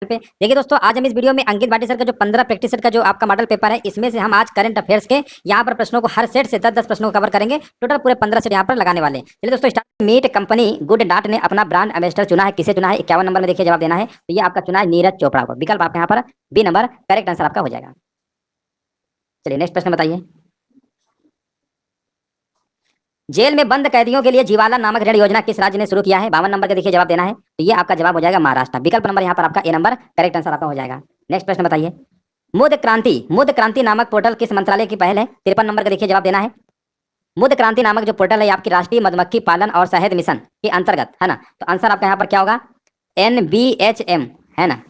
पे देखिए दोस्तों, आज हम इस वीडियो में अंकित भाटी सर का जो 15 प्रैक्टिस सेट का जो आपका मॉडल पेपर है, इसमें से हम आज करंट अफेयर्स के यहाँ पर प्रश्नों को हर सेट से 10-10 प्रश्नों को कवर करेंगे। टोटल पूरे 15 सेट यहाँ पर लगाने वाले हैं। चलिए दोस्तों start. Meat company Good Dot ने अपना ब्रांड एम्बेसडर चुना है, किसे चुना है? 51 नंबर में देखिए जवाब देना है। तो ये आपका चुना है नीरज चोपड़ा को। विकल्प आपका यहाँ पर बी नंबर करेक्ट आंसर आपका हो जाएगा। चलिए नेक्स्ट प्रश्न बताइए। जेल में बंद कैदियों के लिए जीवाला नामक ऋण योजना किस राज्य ने शुरू किया है? 52 नंबर का देखिए जवाब देना है। तो ये आपका जवाब हो जाएगा महाराष्ट्र। विकल्प नंबर यहाँ पर आपका ए नंबर करेक्ट आंसर आपका हो जाएगा। नेक्स्ट प्रश्न बताइए। मुद क्रांति नामक पोर्टल किस मंत्रालय की पहल है? 53 नंबर का देखिए जवाब देना है। मुद क्रांति नामक जो पोर्टल है आपकी राष्ट्रीय मधुमक्खी पालन और शहद मिशन के अंतर्गत है ना। तो आंसर आपका यहाँ पर क्या होगा? NBHM है ना।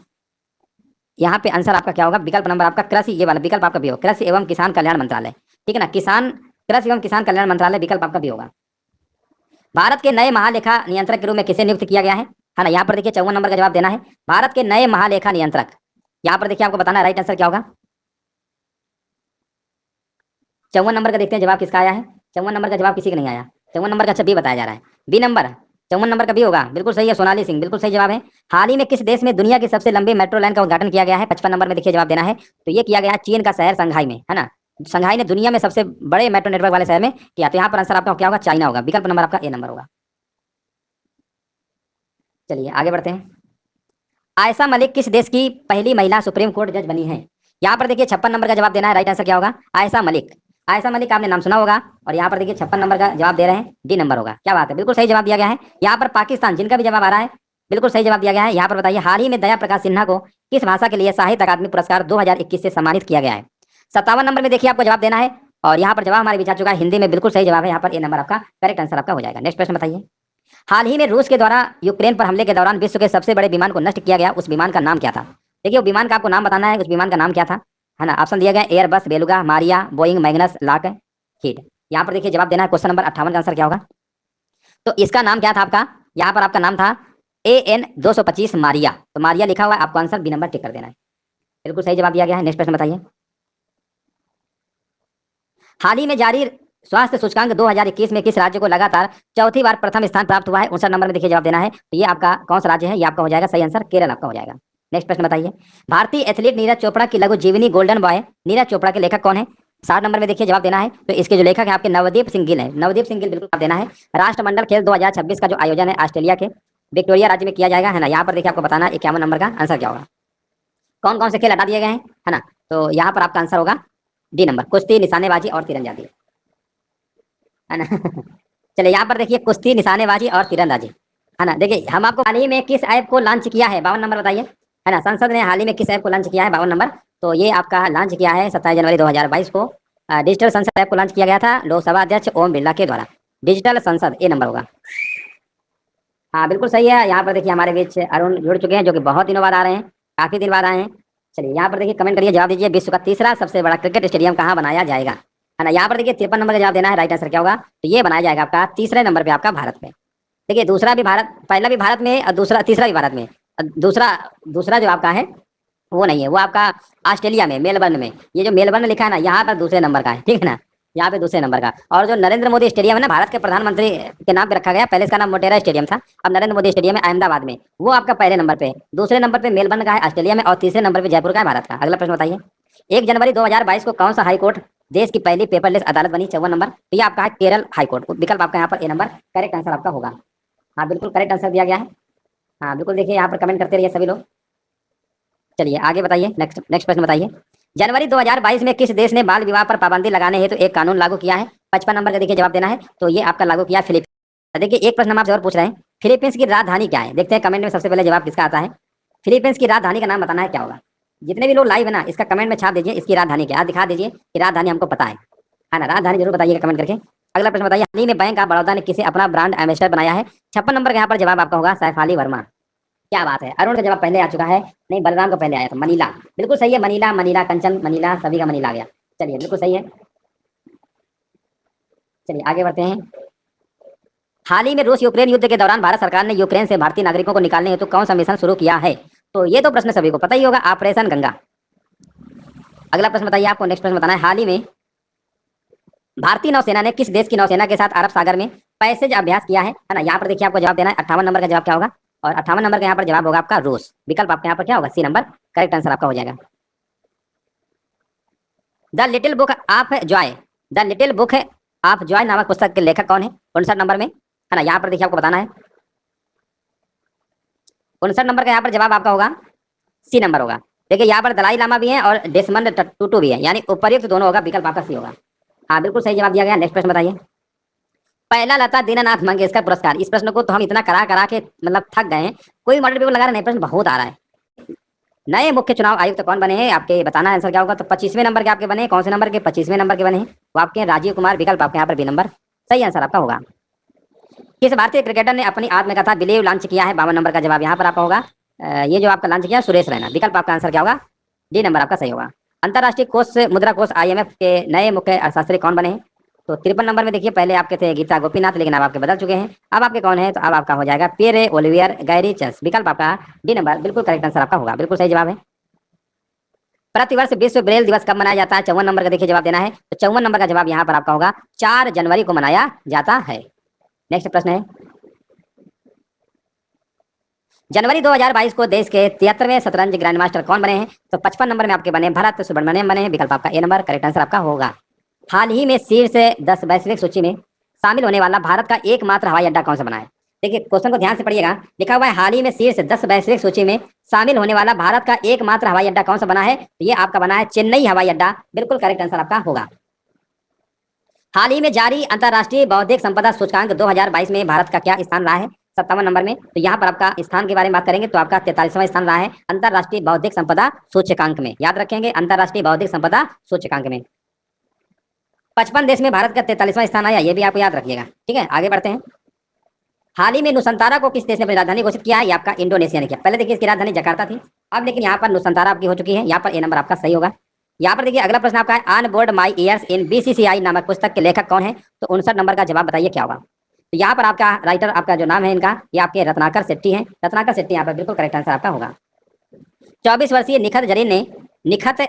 यहाँ पे आंसर आपका क्या होगा? विकल्प नंबर आपका कृषि, ये वाला विकल्प आपका भी हो, कृषि एवं किसान कल्याण मंत्रालय। ठीक है ना, कृषि एवं किसान कल्याण मंत्रालय विकल्प आपका भी होगा। भारत के नए महालेखा नियंत्रक के रूप में किसे नियुक्त किया गया है ना। यहाँ पर देखिए 54 नंबर का जवाब देना है। भारत के नए महालेखा नियंत्रक, यहाँ पर देखिए आपको बताना है राइट आंसर क्या होगा। 54 नंबर का देखते हैं जवाब किसका आया है। 54 नंबर का जवाब किसी का नहीं आया। 54 नंबर का अच्छा बी बताया जा रहा है। बी नंबर 54 नंबर का भी होगा, बिल्कुल सही है। सोनाली सिंह बिल्कुल सही जवाब है। हाल ही में किस देश में दुनिया की सबसे लंबी मेट्रो लाइन का उद्घाटन किया गया है? 55 नंबर में देखिए जवाब देना है। तो ये किया गया है चीन का शहर संघाई में, है ना। संघाई ने दुनिया में सबसे बड़े मेट्रो नेटवर्क वाले शहर में किया। तो यहाँ पर आंसर आपका क्या होगा? चाइना होगा। विकल्प नंबर आपका ए नंबर होगा। चलिए आगे बढ़ते हैं। आयशा मलिक किस देश की पहली महिला सुप्रीम कोर्ट जज बनी है? यहाँ पर देखिए 56 नंबर का जवाब देना है। राइट आंसर क्या होगा? आयशा मलिक। आयशा मलिक आपने नाम सुना होगा। और यहाँ पर देखिए 56 नंबर का जवाब दे रहे हैं, डी नंबर होगा। क्या बात है, बिल्कुल सही जवाब दिया गया है। यहाँ पर पाकिस्तान, जिनका भी जवाब आ रहा है बिल्कुल सही जवाब दिया गया है। यहाँ पर बताइए हाल ही में दया प्रकाश सिन्हा को किस भाषा के लिए साहित्य अकादमी पुरस्कार 2021 से सम्मानित किया गया है? 57 नंबर में देखिए आपको जवाब देना है। और यहाँ पर जवाब हमारे बीच आ चुका है हिंदी में, बिल्कुल सही जवाब है। यहाँ पर ए नंबर आपका करेक्ट आंसर आपका हो जाएगा। नेक्स्ट प्रश्न बताइए। हाल ही में रूस के द्वारा यूक्रेन पर हमले के दौरान विश्व के सबसे बड़े विमान को नष्ट किया गया, उस विमान का नाम क्या था? देखिए वो विमान का आपको नाम बताना है, उस विमान का नाम क्या था, है ना। ऑप्शन दिया गया Airbus, Beluga, Mriya, Boeing, Magnus, Lockheed. यहाँ पर देखिए जवाब देना है। क्वेश्चन नंबर 58 का आंसर क्या होगा? तो इसका नाम क्या था आपका? यहाँ पर आपका नाम था AN-225 मारिया। तो मारिया लिखा हुआ है, आपको आंसर बी नंबर टिक कर देना है। बिल्कुल सही जवाब दिया गया है। नेक्स्ट प्रश्न बताइए। हाल ही में जारी स्वास्थ्य सूचकांक 2021 में किस राज्य को लगातार चौथी बार प्रथम स्थान प्राप्त हुआ है? 59 नंबर में देखिए जवाब देना है। तो ये आपका कौन सा राज्य है? ये आपका हो जाएगा सही आंसर केरल आपका हो जाएगा। नेक्स्ट प्रश्न बताइए। भारतीय एथलीट नीरज चोपड़ा की लघु जीवनी गोल्डन बॉय नीरज चोपड़ा के लेखक कौन है? 60 नंबर में देखिए जवाब देना है। तो इसके जो लेखक है आपके नवदीप सिंह गिल है। नवदीप सिंह गिल बिल्कुल जवाब देना है। राष्ट्रमंडल खेल 2026 का जो आयोजन है ऑस्ट्रेलिया के विक्टोरिया राज्य में किया जाएगा, है ना। यहाँ पर देखिए आपको बताना है 51 नंबर का आंसर क्या होगा। कौन कौन से खेल हटा दिए गए हैं, है ना। तो यहाँ पर आपका आंसर होगा डी नंबर, कुश्ती, निशानेबाजी और तीरंदाजी, है ना। चलिए यहाँ पर देखिए कुश्ती, निशानेबाजी और तीरंदाजी, है ना। देखिए हम आपको हाल ही में किस ऐप को लॉन्च किया है? 52 नंबर बताइए, है ना। संसद ने हाल ही में किस ऐप को लॉन्च किया है? 52 नंबर। तो ये आपका लॉन्च किया है 27 जनवरी 2022 को। डिजिटल संसद ऐप को लॉन्च किया गया था लोकसभा अध्यक्ष ओम बिरला के द्वारा। डिजिटल संसद ए नंबर होगा। हाँ बिल्कुल सही है। यहाँ पर देखिए हमारे बीच अरुण जुड़ चुके हैं, जो कि बहुत दिनों बाद आ रहे हैं, काफी दिन बाद आए हैं। चलिए यहाँ पर देखिए कमेंट करिए, जवाब दीजिए। विश्व का तीसरा सबसे बड़ा क्रिकेट स्टेडियम कहाँ बनाया जाएगा, है ना। यहाँ पर देखिए 53 नंबर का जवाब देना है। राइट आंसर क्या होगा? तो ये बनाया जाएगा आपका तीसरे नंबर पे आपका भारत में। देखिए दूसरा भी भारत, पहला भी भारत में और दूसरा तीसरा भी भारत में। दूसरा दूसरा जो आपका है वो नहीं है, वो आपका ऑस्ट्रेलिया में मेलबर्न में। ये जो मेलबर्न लिखा है ना, यहाँ पर दूसरे नंबर का है, ठीक है ना। यहाँ पे दूसरे नंबर का। और जो नरेंद्र मोदी स्टेडियम है ना, भारत के प्रधानमंत्री के नाम पे रखा गया। पहले इसका नाम मोटेरा स्टेडियम था, अब नरेंद्र मोदी स्टेडियम है अहमदाबाद में। वो आपका पहले नंबर पे है। दूसरे नंबर पे मेलबर्न का है ऑस्ट्रेलिया में, और तीसरे नंबर पे जयपुर का है भारत का। अगला प्रश्न बताइए। 1 जनवरी 2022 को कौन सा हाईकोर्ट देश की पहली पेपरलेस अदालत बनी? 54 नंबर। तो ये आपका है केरल हाईकोर्ट। विकल्प आपका यहाँ पर ए नंबर करेक्ट आंसर आपका होगा। हाँ बिल्कुल करेक्ट आंसर दिया गया है। हाँ बिल्कुल देखिए यहाँ पर कमेंट करते रहिए सभी लोग। चलिए आगे बताइए। नेक्स्ट नेक्स्ट प्रश्न बताइए। जनवरी 2022 में किस देश ने बाल विवाह पर पाबंदी लगाने हेतु एक कानून लागू किया है? 55 नंबर का देखिए जवाब देना है। तो ये आपका लागू किया फिलीपींस। देखिए एक प्रश्न हम आपसे और पूछ रहे हैं, फिलीपींस की राजधानी क्या है? देखते हैं कमेंट में सबसे पहले जवाब किसका आता है। फिलीपींस की राजधानी का नाम बताना है, क्या होगा? जितने भी लोग लाइव है ना, इसका कमेंट में छाप दीजिए, इसकी राजधानी क्या है, दिखा दीजिए कि राजधानी हमको पता है ना। राजधानी जरूर बताइएगा कमेंट करके। अगला प्रश्न बताइए। हाल ही में बैंक ऑफ बड़ौदा ने किसे अपना ब्रांड एम्बेसडर बनाया है? 56 नंबर का यहाँ पर जवाब आपका होगा सैफाली वर्मा। क्या बात है, अरुण का जवाब पहले आ चुका है। नहीं, बलराम का पहले आया था। मनीला बिल्कुल सही है। मनीला, मनीला कंचन, मनीला, सभी का मनीला आ गया। चलिए बिल्कुल सही है। चलिए आगे बढ़ते हैं। हाल ही में रूस यूक्रेन युद्ध के दौरान भारत सरकार ने यूक्रेन से भारतीय नागरिकों को निकालने हेतु कौन सा मिशन शुरू किया है? तो ये तो प्रश्न सभी को पता ही होगा, ऑपरेशन गंगा। अगला प्रश्न बताइए आपको। नेक्स्ट प्रश्न बताना है। हाल ही में भारतीय नौसेना ने किस देश की नौसेना के साथ अरब सागर में पैसेज अभ्यास किया है ना। यहाँ पर देखिए आपको जवाब देना है। 58 नंबर का जवाब क्या होगा? और 58 नंबर का यहाँ पर जवाब होगा आपका रूस। विकल्प आपका यहाँ पर क्या होगा, सी नंबर करेक्ट आंसर आपका हो जाएगा। The little book of Joy, the little book of Joy नामक पुस्तक के लेखक कौन है, 59 नंबर में, है ना। यहाँ पर देखिए आपको बताना है, 59 नंबर का यहाँ पर जवाब आपका होगा सी नंबर होगा। देखिए यहाँ पर दलाई लामा भी है और डेसमंड टूटू भी है, यानी उपर्युक्त दोनों होगा, विकल्प आपका सी होगा। हाँ बिल्कुल सही जवाब दिया गया। नेक्स्ट प्रश्न बताइए। पहला लता दीनानाथ मंगेशकर पुरस्कार, इस प्रश्न को तो हम इतना करा करा के मतलब थक गए हैं, कोई मॉडल पेपर लगा रहे नहीं, प्रश्न बहुत आ रहा है। नए मुख्य चुनाव आयुक्त कौन बने हैं, आपके बताना है आंसर क्या होगा। तो 25वें नंबर के आपके बने, कौन से नंबर के, 25वें नंबर के बने हैं, वो आपके राजीव कुमार, विकल्प आपके यहाँ पर बी नंबर सही आंसर आपका होगा। किस भारतीय क्रिकेटर ने अपनी आत्मकथा बिलीव लॉन्च किया है, 52 नंबर का जवाब यहाँ पर आपका होगा। ये जो आपका लॉन्च किया सुरेश रैना, विकल्प आपका आंसर क्या होगा, डी नंबर आपका सही होगा। अंतर्राष्ट्रीय कोष मुद्रा कोष IMF के नए मुख्य अर्थशास्त्री कौन बने हैं, तो 53 नंबर में देखिए, पहले आपके थे गीता गोपीनाथ, लेकिन अब आपके बदल चुके हैं, अब आपके कौन है, तो अब आपका हो जाएगा पियरे ओलिवियर गैरिचस, विकल्प आपका डी नंबर बिल्कुल करेक्ट आंसर आपका होगा, बिल्कुल सही जवाब है। प्रतिवर्ष विश्व ब्रेल दिवस कब मनाया जाता है, 54 नंबर का देखिए जवाब देना है। तो 54 नंबर का जवाब यहाँ पर आपका होगा 4 जनवरी को मनाया जाता है। नेक्स्ट प्रश्न है, जनवरी 2022 को देश के 73वें शतरंज ग्रैंड मास्टर कौन बने हैं, तो 55 नंबर में आपके बने भरत सुब्रमण्यम बने हैं, विकल्प आपका ए नंबर करेक्ट आंसर आपका होगा। हाल ही में शीर्ष 10 वैश्विक सूची में शामिल होने वाला भारत का एकमात्र हवाई अड्डा कौन सा बना है। देखिए क्वेश्चन को ध्यान से पढ़िएगा, लिखा हुआ है हाल ही में शीर्ष 10 वैश्विक सूची में शामिल होने वाला भारत का एकमात्र हवाई अड्डा कौन सा बना है, तो ये आपका बना है चेन्नई हवाई अड्डा, बिल्कुल करेक्ट आंसर आपका होगा। हाल ही में जारी अंतर्राष्ट्रीय बौद्धिक संपदा सूचकांक 2022 में भारत का क्या स्थान रहा है, 57 नंबर में। तो यहाँ पर आपका स्थान के बारे में बात करेंगे तो आपका 43वां स्थान रहा है अंतर्राष्ट्रीय बौद्धिक संपदा सूचकांक में, याद रखेंगे अंतर्राष्ट्रीय बौद्धिक संपदा सूचकांक में 55 देश में भारत का 43वां स्थान आया, ये भी आपको याद रखिएगा। ठीक है, आगे बढ़ते हैं। हाल ही में नुसंतारा को किस देश ने अपनी राजधानी घोषित किया है, ये आपका इंडोनेशिया ने किया। पहले देखिए इसकी राजधानी जकार्ता थी, अब लेकिन यहाँ पर नुसंतारा आपकी हो चुकी है, यहाँ पर ए नंबर आपका सही होगा। यहाँ पर देखिए अगला प्रश्न आपका है on board my years in BCCI नामक पुस्तक के लेखक कौन है, तो 59 नंबर का जवाब बताइए क्या होगा। तो यहाँ पर आपका राइटर आपका जो नाम है इनका, ये आपके रत्नाकर शेट्टी है, रत्नाकर शेट्टी यहाँ पर बिल्कुल करेक्ट आंसर आपका होगा। 24 वर्षीय निखत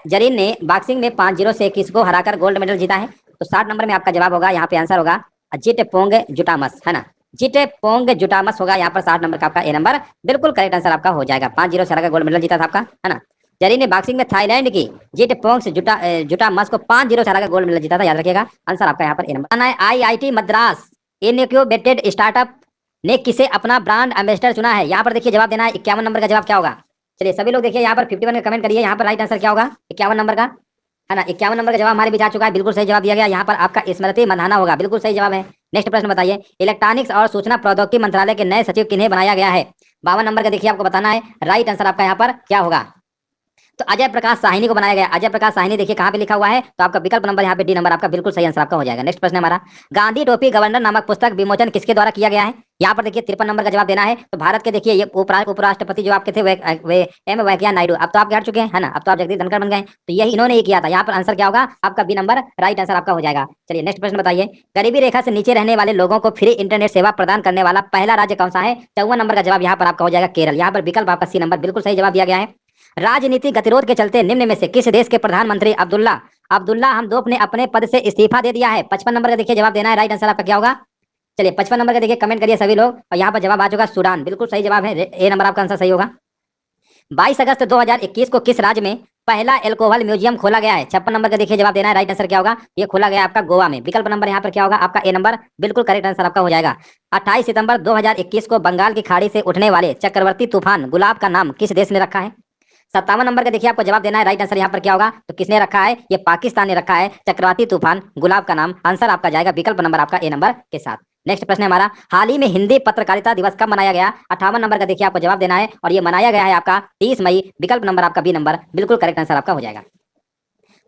जरीन ने बॉक्सिंग में 5-0 से किसको हराकर गोल्ड मेडल जीता है, तो 60 नंबर में आपका जवाब होगा, यहाँ पे आंसर होगा जिट पोंग जुटामस, है ना, जिट पोंग जुटामस होगा यहाँ पर 60 नंबर का आपका ए नंबर बिल्कुल करेक्ट आंसर आपका हो जाएगा। 5-0 से हराकर गोल्ड मेडल जीता था आपका, है ना। जरीन ने बॉक्सिंग में थाईलैंड की जिट पोंग जुटामस को 5-0 से हराकर गोल्ड मेडल जीता था, याद रखिएगा आंसर आपका यहाँ पर A number. IIT Madras incubated startup ने किसे अपना ब्रांड एम्बेसडर चुना है, यहाँ पर देखिए जवाब देना है। 51 नंबर का जवाब क्या होगा, चलिए सभी लोग देखिए यहाँ पर 51 का कमेंट करिए, यहाँ पर राइट आंसर क्या होगा 51 नंबर का, है ना। 51 नंबर का जवाब हमारे बीच आ चुका है, बिल्कुल सही जवाब दिया गया, यहाँ पर आपका स्मृति मंधाना होगा, बिल्कुल सही जवाब है। नेक्स्ट प्रश्न बताइए, इलेक्ट्रॉनिक्स और सूचना प्रौद्योगिकी मंत्रालय के नए सचिव किन्हें बनाया गया है, 52 नंबर का देखिए आपको बताना है, राइट आंसर आपका यहाँ पर क्या होगा, तो अजय प्रकाश साहिनी को बनाया गया। अजय प्रकाश साहिनी देखिए कहाँ पे लिखा हुआ है, तो आपका विकल्प नंबर यहाँ पे डी नंबर आपका बिल्कुल सही आंसर आपका हो जाएगा। नेक्स्ट प्रश्न हमारा, गांधी टोपी गवर्नर नामक पुस्तक विमोचन किसके द्वारा किया गया है, यहाँ पर देखिए 53 नंबर का जवाब देना है। तो भारत के देखिए ये उपराष्ट्रपति जो आपके थे वे एम वेंकैया नायडू, अब तो आप हट चुके हैं, है ना, अब तो आप जगदीप धनखड़ बन गए, तो यही इन्होंने ही किया था। यहाँ पर आंसर क्या होगा आपका बी नंबर राइट आंसर आपका हो जाएगा। चलिए नेक्स्ट प्रश्न बताइए, गरीबी रेखा से नीचे रहने वाले लोगों को फ्री इंटरनेट सेवा प्रदान करने वाला पहला राज्य कौन सा है, 54 नंबर का जवाब यहाँ पर आपका हो जाएगा केरल, यहाँ पर विकल्प आपका सी नंबर बिल्कुल सही जवाब दिया गया है। राजनीतिक गतिरोध के चलते निम्न में से किस देश के प्रधानमंत्री अब्दुल्ला हमदोक ने अपने पद से इस्तीफा दे दिया है, 55 नंबर का देखिए जवाब देना है, राइट आंसर आपका क्या होगा। चलिए 55 नंबर का देखिए कमेंट करिए सभी लोग, और यहाँ पर जवाब आ चुका सूडान, बिल्कुल सही जवाब है, ए नंबर आपका आंसर सही होगा। 22 अगस्त 2021 को किस राज्य में पहला एल्कोहल म्यूजियम खोला गया है, 56 नंबर का देखिए जवाब देना है, राइट आंसर क्या होगा, ये खोला गया आपका गोवा में, विकल्प नंबर यहाँ पर क्या होगा आपका ए नंबर बिल्कुल करेक्ट आंसर आपका हो जाएगा। 28 सितंबर 2021 को बंगाल की खाड़ी से उठने वाले चक्रवर्ती तूफान गुलाब का नाम किस देश ने रखा है, 57 नंबर का देखिए आपको जवाब देना है, राइट आंसर यहाँ पर क्या होगा, तो किसने रखा है, ये पाकिस्तान ने रखा है चक्रवाती तूफान गुलाब का नाम, आंसर आपका जाएगा विकल्प नंबर आपका ए नंबर के साथ। नेक्स्ट प्रश्न है हमारा, हाल ही में हिंदी पत्रकारिता दिवस कब मनाया गया, 58 नंबर का देखिए आपको जवाब देना है, और ये मनाया गया है आपका 30 मई, विकल्प नंबर आपका बी नंबर बिल्कुल करेक्ट आंसर आपका हो जाएगा।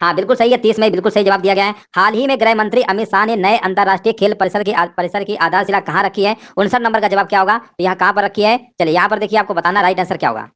हाँ बिल्कुल सही है, 30 मई बिल्कुल सही जवाब दिया गया है। हाल ही में गृह मंत्री अमित शाह ने नए अंतर्राष्ट्रीय खेल परिसर की आधारशिला कहाँ रखी है, 59 नंबर का जवाब क्या होगा, तो यहाँ कहाँ पर रखी है, चलिए यहाँ पर देखिए आपको बताना राइट आंसर क्या होगा।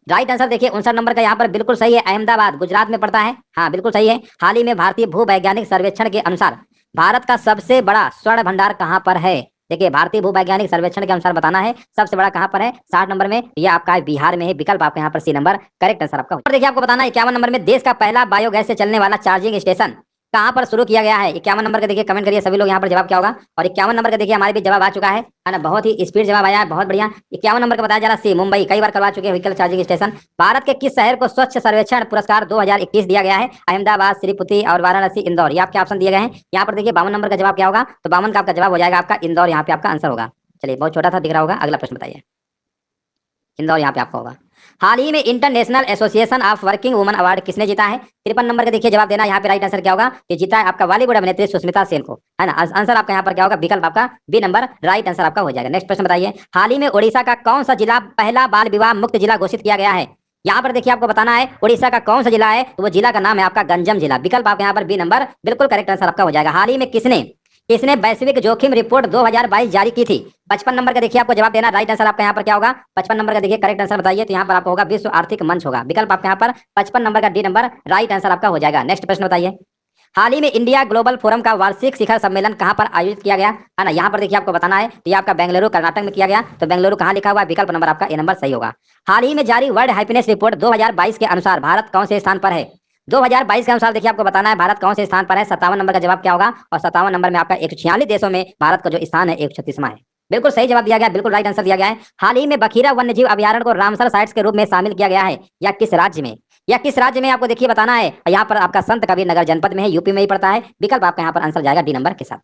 राइट आंसर देखिए 59 नंबर का यहाँ पर बिल्कुल सही है, अहमदाबाद गुजरात में पड़ता है, हाँ बिल्कुल सही है। हाल ही में भारतीय भूवैज्ञानिक सर्वेक्षण के अनुसार भारत का सबसे बड़ा स्वर्ण भंडार कहाँ पर है, देखिए भारतीय भूवैज्ञानिक सर्वेक्षण के अनुसार बताना है सबसे बड़ा कहाँ पर है, 60 नंबर में, ये आपका बिहार में है, विकल्प आपका यहाँ पर सी नंबर करेक्ट आंसर आपका। देखिए आपको बताना है 51 नंबर में, देश का पहला बायोगैस से चलने वाला चार्जिंग स्टेशन कहाँ पर शुरू किया गया है? 51 नंबर का देखिए, कमेंट करिए सभी लोग यहाँ पर जवाब क्या होगा। और 51 नंबर का देखिए हमारे भी जवाब आ चुका है ना, बहुत ही स्पीड जवाब आया है, बहुत बढ़िया। 51 नंबर का बताया जा रहा सी, मुंबई, कई बार करवा चुके हैं व्हीकल चार्जिंग स्टेशन। भारत के किस शहर को स्वच्छ सर्वेक्षण पुरस्कार 2021 दिया गया है? अहमदाबाद, श्रीपुति और वाराणसी, इंदौर, ये आपके ऑप्शन दिए गए हैं। यहाँ पर देखिए 52 नंबर का जवाब क्या होगा? तो 52 का आपका जवाब हो जाएगा आपका इंदौर, यहाँ पे आपका आंसर होगा। चलिए, बहुत छोटा सा दिख रहा होगा। अगला प्रश्न बताइए। इंदौर यहाँ पे आपका होगा। हाल ही में international association of working woman award किसने जीता है? 53 नंबर का देखिए जवाब देना। यहाँ पे राइट आंसर क्या होगा? ये जीता है आपका बॉलीवुड अभिनेत्री सुष्मिता सेन को, है ना। आंसर आपका यहाँ पर क्या होगा? विकल्प आपका बी नंबर राइट आंसर आपका हो जाएगा। नेक्स्ट प्रश्न बताइए। हाल ही में ओडिशा का कौन सा जिला पहला बाल विवाह मुक्त जिला घोषित किया गया है? यहाँ पर देखिए आपको बताना है उड़ीसा का कौन सा जिला है, तो वो जिला का नाम है आपका गंजम जिला। विकल्प आपका यहाँ पर बी नंबर बिल्कुल करेक्ट आंसर आपका हो जाएगा। हाल ही में किसने इसने वैश्विक जोखिम रिपोर्ट 2022 जारी की थी? 55 नंबर का देखिए आपको जवाब देना। राइट आंसर आपका यहाँ पर क्या होगा? 55 नंबर का देखिए करेक्ट आंसर बताइए, तो यहाँ पर आपका होगा विश्व आर्थिक मंच होगा। विकल्प आपका यहाँ पर 55 नंबर का डी नंबर राइट आंसर आपका हो जाएगा। नेक्स्ट प्रश्न बताइए। हाल ही में इंडिया ग्लोबल फोरम का वार्षिक शिखर सम्मेलन कहाँ पर आयोजित किया गया, है ना? यहाँ पर देखिए आपको बताना है, तो ये आपका बेंगलुरु कर्नाटक में किया गया। तो बेंगलुरु कहाँ लिखा हुआ है? विकल्प नंबर आपका ए नंबर सही होगा। हाल ही में जारी वर्ल्ड हैप्पीनेस रिपोर्ट 2022 के अनुसार भारत कौन से स्थान पर है? 2022 के अनुसार देखिए आपको बताना है भारत कौन से स्थान पर है। 57 नंबर का जवाब क्या होगा? और 57 नंबर में आपका 146 देशों में भारत का जो स्थान है 136वां है। बिल्कुल सही जवाब दिया गया, बिल्कुल राइट आंसर दिया गया है। हाल ही में बखीरा वन्यजीव अभयारण्य को रामसर साइट्स के रूप में शामिल किया गया है, या किस राज्य में? या किस राज्य में आपको देखिए बताना है। यहाँ पर आपका संत कबीर नगर जनपद में है, यूपी में ही पड़ता है। विकल्प आपका यहाँ पर आंसर जाएगा डी नंबर के साथ।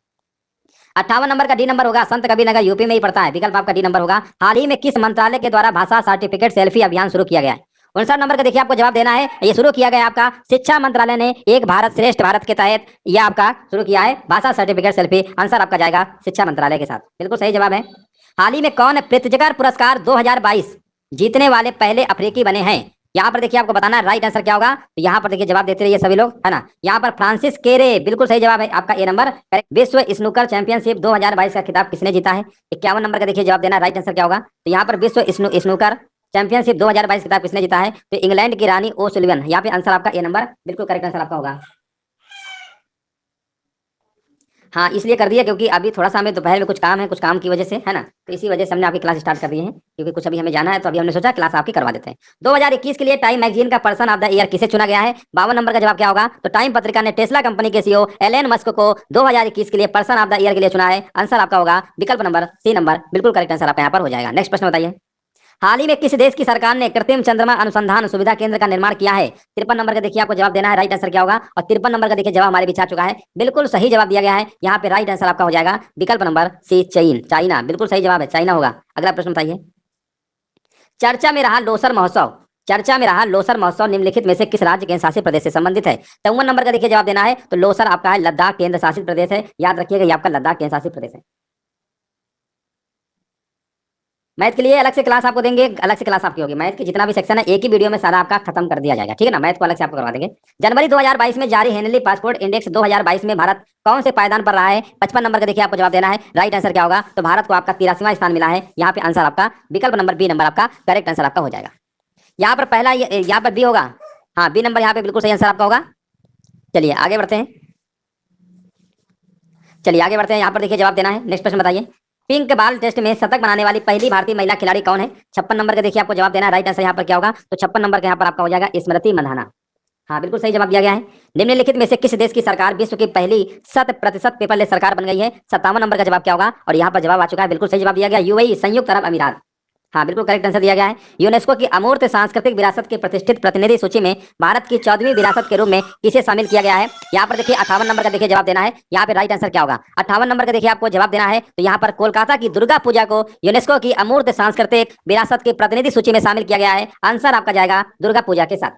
58 नंबर का डी नंबर होगा, संत कबीर नगर यूपी में ही पड़ता है। विकल्प आपका डी नंबर होगा। हाल ही में किस मंत्रालय के द्वारा भाषा सर्टिफिकेट सेल्फी अभियान शुरू किया गया है? 59 नंबर का देखिए आपको जवाब देना है। ये शुरू किया गया आपका शिक्षा मंत्रालय ने एक भारत श्रेष्ठ भारत के तहत यह आपका शुरू किया है भाषा सर्टिफिकेट सेल्फी। आंसर आपका जाएगा शिक्षा मंत्रालय के साथ, बिल्कुल सही जवाब है। हाल ही में कौन प्रित्जकर पुरस्कार 2022 जीतने वाले पहले अफ्रीकी बने हैं? यहाँ पर देखिए आपको बताना है राइट आंसर क्या होगा। तो यहाँ पर देखिए जवाब देते रहिए सभी लोग, है ना। यहाँ पर फ्रांसिस केरे, बिल्कुल सही जवाब है आपका ए नंबर। विश्व स्नूकर चैंपियनशिप 2022 का खिताब किसने जीता है? 51 नंबर का देखिए जवाब देना। राइट आंसर क्या होगा? तो यहाँ पर विश्व स्नूकर चैंपियनशिप 2022 खिताब किसने जीता है? तो इंग्लैंड की रानी ओ सुलिवन। यहाँ पे आंसर आपका ए नंबर बिल्कुल करेक्ट आंसर आपका होगा। हाँ, इसलिए कर दिया क्योंकि अभी थोड़ा सा हमें दोपहर में कुछ काम है, कुछ काम की वजह से, है ना। तो इसी वजह से हमने आपकी क्लास स्टार्ट कर दी है, क्योंकि कुछ अभी हमें जाना है, तो अभी हमने सोचा क्लास आपकी करवा देते हैं। 2021 के लिए टाइम मैगजीन का पर्सन ऑफ द ईयर किसे चुना गया है? 52 नंबर का जवाब क्या होगा? तो टाइम पत्रिका ने टेस्ला कंपनी के सीईओ एलन मस्क को 2021 के लिए पर्सन ऑफ द ईयर के लिए चुना है। आंसर आपका होगा विकल्प नंबर सी नंबर, बिल्कुल करेक्ट आंसर आपका यहाँ पर हो जाएगा। नेक्स्ट प्रश्न बताइए। हाल ही में किस देश की सरकार ने कृत्रिम चंद्रमा अनुसंधान सुविधा केंद्र का निर्माण किया है? 53 नंबर का देखिए आपको जवाब देना है। राइट आंसर क्या होगा? और 53 नंबर का देखिए जवाब हमारे बीच आ चुका है, बिल्कुल सही जवाब दिया गया है। यहाँ पे राइट आंसर आपका हो जाएगा विकल्प नंबर सी चीन, चाइना, बिल्कुल सही जवाब है, चाइना होगा। अगला प्रश्न बताइए। चर्चा में रहा लोसर महोत्सव, चर्चा में रहा लोसर महोत्सव निम्नलिखित में से किस राज्य केंद्र शासित प्रदेश से संबंधित है? 53 नंबर का देखिए जवाब देना है। तो लोसर आपका है लद्दाख केंद्र शासित प्रदेश है, याद रखिएगा ये आपका लद्दाख केंद्र शासित प्रदेश है। मैथ के लिए अलग से क्लास आपको देंगे, अलग से क्लास आपकी होगी। मैथ की जितना भी सेक्शन है एक ही वीडियो में सारा आपका खत्म कर दिया जाएगा, ठीक है ना। मैथ को अलग से आपको करवा देंगे। जनवरी 2022 में जारी हेनली पासपोर्ट इंडेक्स 2022 में भारत कौन से पायदान पर रहा है? 55 नंबर का देखिए आपको जवाब देना है। राइट आंसर क्या होगा? तो भारत को आपका 83वां स्थान मिला है। यहाँ पे आंसर आपका विकल्प नंबर बी नंबर आपका करेक्ट आंसर आपका हो जाएगा। यहाँ पर पहला यहाँ पर बी होगा, हाँ बी नंबर यहाँ पे बिल्कुल सही आंसर आपका होगा। चलिए आगे बढ़ते हैं, चलिए आगे बढ़ते हैं। यहाँ पर देखिए जवाब देना है। नेक्स्ट प्रश्न बताइए। पिंक बॉल टेस्ट में शतक बनाने वाली पहली भारतीय महिला खिलाड़ी कौन है? 56 नंबर का देखिए आपको जवाब देना है। राइट आंसर यहाँ पर क्या होगा? तो 56 नंबर का यहाँ पर आपका हो जाएगा स्मृति मंधाना। हाँ बिल्कुल सही जवाब दिया गया है। निम्नलिखित में से किस देश की सरकार विश्व की पहली 100% पेपरलेस सरकार बन गई है? 57 नंबर का जवाब क्या होगा? और यहाँ पर जवाब आ चुका है, बिल्कुल सही जवाब दिया गया, यूएई, संयुक्त अरब अमीरात। हाँ बिल्कुल करेक्ट आंसर दिया गया है। यूनेस्को की अमूर्त सांस्कृतिक विरासत के प्रतिष्ठित प्रतिनिधि सूची में भारत की 14वीं विरासत के रूप में किसे शामिल किया गया है? यहाँ पर देखिए 58 नंबर का देखिए जवाब देना है। यहाँ पे राइट आंसर क्या होगा? 58 नंबर का देखिए आपको जवाब देना है। तो यहाँ पर कोलकाता की दुर्गा पूजा को यूनेस्को की अमूर्त सांस्कृतिक विरासत की प्रतिनिधि सूची में शामिल किया गया है। आंसर आपका जाएगा दुर्गा पूजा के साथ।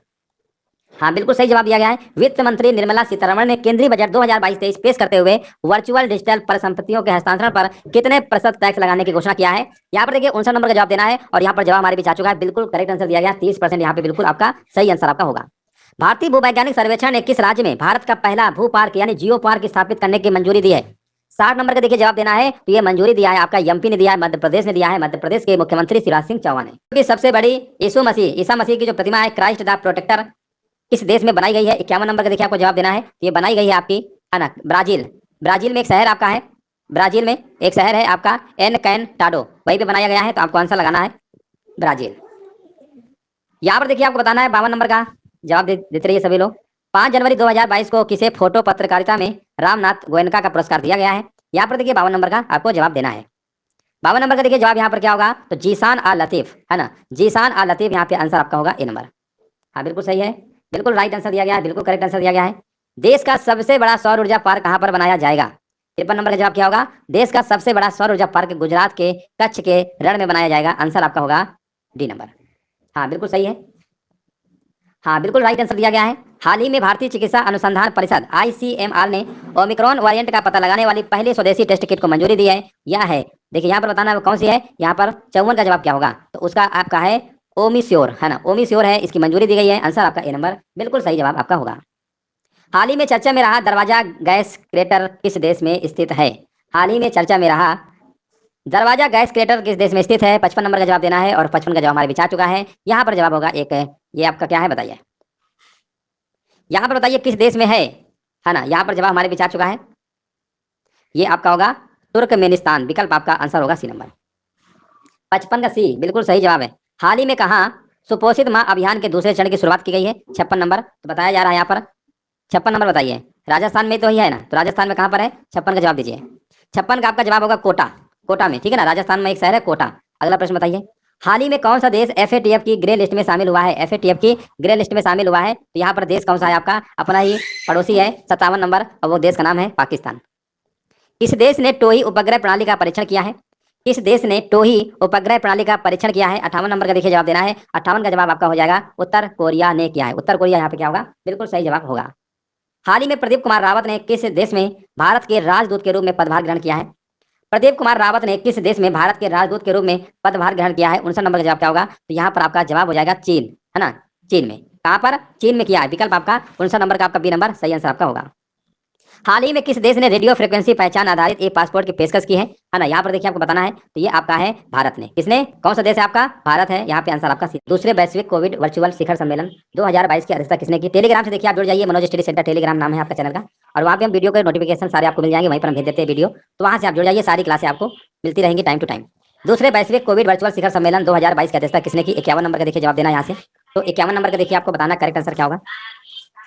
हाँ बिल्कुल सही जवाब दिया गया है। वित्त मंत्री निर्मला सीतारमण ने केंद्रीय बजट 2022-23 पेश करते हुए वर्चुअल डिजिटल परिसंपत्तियों के हस्तांतरण पर कितने प्रतिशत टैक्स लगाने की घोषणा किया है? यहाँ पर देखिए 59 नंबर का जवाब देना है। और यहाँ पर जवाब हमारे बीच आ चुका है, बिल्कुल करेक्ट आंसर दिया गया 30%। यहाँ पे बिल्कुल आपका सही आंसर आपका होगा। भारतीय भूवैज्ञानिक सर्वेक्षण ने किस राज्य में भारत का पहला भू पार्क यानी जियो पार्क स्थापित करने की मंजूरी दी है? 60 नंबर का देखिए जवाब देना है। तो ये मंजूरी दिया है आपका एमपी ने दिया है, मध्य प्रदेश ने दिया है, मध्य प्रदेश के मुख्यमंत्री शिवराज सिंह चौहान ने। क्योंकि सबसे बड़ी ईसा मसीह की जो प्रतिमा है क्राइस्ट द प्रोटेक्टर किस देश में बनाई गई है? 51 नंबर का देखिए आपको जवाब देना है। तो ये बनाई गई है आपकी, है ना, ब्राजील। ब्राजील में एक शहर आपका है, ब्राजील में एक शहर है आपका एनकैनटाडो, वहीं पे बनाया गया है। तो आपको आंसर लगाना है ब्राजील। यहाँ पर देखिए आपको बताना है 52 नंबर का जवाब देते रहिए सभी लोग। 5 जनवरी 2022 को किसे फोटो पत्रकारिता में रामनाथ गोयनका का पुरस्कार दिया गया है? यहाँ पर देखिए 52 नंबर का आपको जवाब देना है। 52 नंबर का देखिए जवाब यहाँ पर क्या होगा, तो जीशान आ लतीफ, है ना, जीशान आ लतीफ यहाँ पे आंसर आपका होगा ए नंबर। हाँ बिल्कुल सही है, बिल्कुल राइट आंसर दिया गया है, बिल्कुल करेक्ट आंसर दिया गया है। देश का सबसे बड़ा सौर ऊर्जा पार्क कहाँ पर बनाया जाएगा? 53 नंबर का जवाब क्या होगा? देश का सबसे बड़ा सौर ऊर्जा पार्क गुजरात के कच्छ के रण में बनाया जाएगा। आंसर आपका होगा डी नंबर। हाँ बिल्कुल सही है, हाँ बिल्कुल राइट आंसर दिया गया है। हाल ही में भारतीय चिकित्सा अनुसंधान परिषद आईसीएमआर ने ओमिक्रॉन वेरिएंट का पता लगाने वाली पहली स्वदेशी टेस्ट किट को मंजूरी दी है। यह है, देखिए यहाँ पर बताना है वो कौन सी है। यहाँ पर 54 का जवाब क्या होगा, तो उसका आपका है ओमिश्योर, है ना, ओमिश्योर है, इसकी मंजूरी दी गई है। आंसर आपका ए नंबर, बिल्कुल सही जवाब आपका होगा। हाल ही में चर्चा में रहा दरवाजा गैस क्रेटर किस देश में स्थित है? हाल ही में चर्चा में रहा दरवाजा गैस क्रेटर किस देश में स्थित है? 55 नंबर का जवाब देना है और 55 का जवाब हमारे बीच आ चुका है। यहाँ पर जवाब होगा एक, ये आपका क्या है बताइए, यहाँ पर बताइए किस देश में है ना। यहाँ पर जवाब हमारे बीच आ चुका है, ये आपका होगा तुर्कमेनिस्तान। विकल्प आपका आंसर होगा सी नंबर। 55 का सी बिल्कुल सही जवाब है। हाल ही में कहा सुपोषित माँ अभियान के दूसरे चरण की शुरुआत की गई है? 56 नंबर, तो बताया जा रहा है यहाँ पर 56 नंबर बताइए, राजस्थान में तो ही है ना, तो राजस्थान में कहाँ पर है? 56 का जवाब दीजिए। 56 का आपका जवाब होगा कोटा, कोटा में, ठीक है ना, राजस्थान में एक शहर है कोटा। अगला प्रश्न बताइए, हाल ही में कौन सा देश एफएटीएफ की ग्रे लिस्ट में शामिल हुआ है? एफएटीएफ की ग्रे लिस्ट में शामिल हुआ है, तो यहाँ पर देश कौन सा है? आपका अपना ही पड़ोसी है, 57 नंबर, और वो देश का नाम है पाकिस्तान। किस देश ने टोही उपग्रह प्रणाली का परीक्षण किया है? किस देश ने टोही उपग्रह प्रणाली का परीक्षण किया है? 58 नंबर का देखिए जवाब देना है। 58 का जवाब आपका हो जाएगा उत्तर कोरिया ने किया है। उत्तर कोरिया यहाँ पे क्या होगा, बिल्कुल सही जवाब होगा। हाल ही में प्रदीप कुमार रावत ने किस देश में भारत के राजदूत के रूप में पदभार ग्रहण किया है? प्रदीप कुमार रावत ने किस देश में भारत के राजदूत के रूप में पदभार ग्रहण किया है? 59 नंबर का जवाब क्या होगा, तो यहाँ पर आपका जवाब हो जाएगा चीन, है ना, चीन में। कहाँ पर? चीन में किया है। विकल्प आपका 59 नंबर का आपका बी नंबर सही आंसर आपका होगा। हाल ही में किस देश ने रेडियो फ्रिक्वेंसी पहचान आधारित ई पासपोर्ट की पेशकश की है ना, यहाँ पर देखिए आपको बताना है, तो ये आपका है भारत ने। किसने, कौन सा देश है आपका? भारत है। यहाँ पे आंसर आपका दूसरे वैश्विक कोविड वर्चुअल शिखर सम्मेलन 2022 की अध्यक्षता किसने की? टेलीग्राम से देखिए आप जुड़ जाइए, मनोज स्टडी सेंटर टेलीग्राम नाम है आपका चैनल का, और वहाँ पे हम वीडियो के नोटिफिकेशन सारे आपको मिल जाएंगे, वहीं पर हम भेज देते हैं वीडियो, तो वहाँ से आप जुड़ जाइए, सारी क्लासें आपको मिलती रहेंगी टाइम टू टाइम। दूसरे वैश्विक कोविड वर्चुअल शिखर सम्मेलन 2022 की अध्यक्षता किसने की? 51 नंबर का देखिए जवाब देना है यहाँ से, तो 51 नंबर का देखिए आपको बताना करेक्ट आंसर क्या होगा।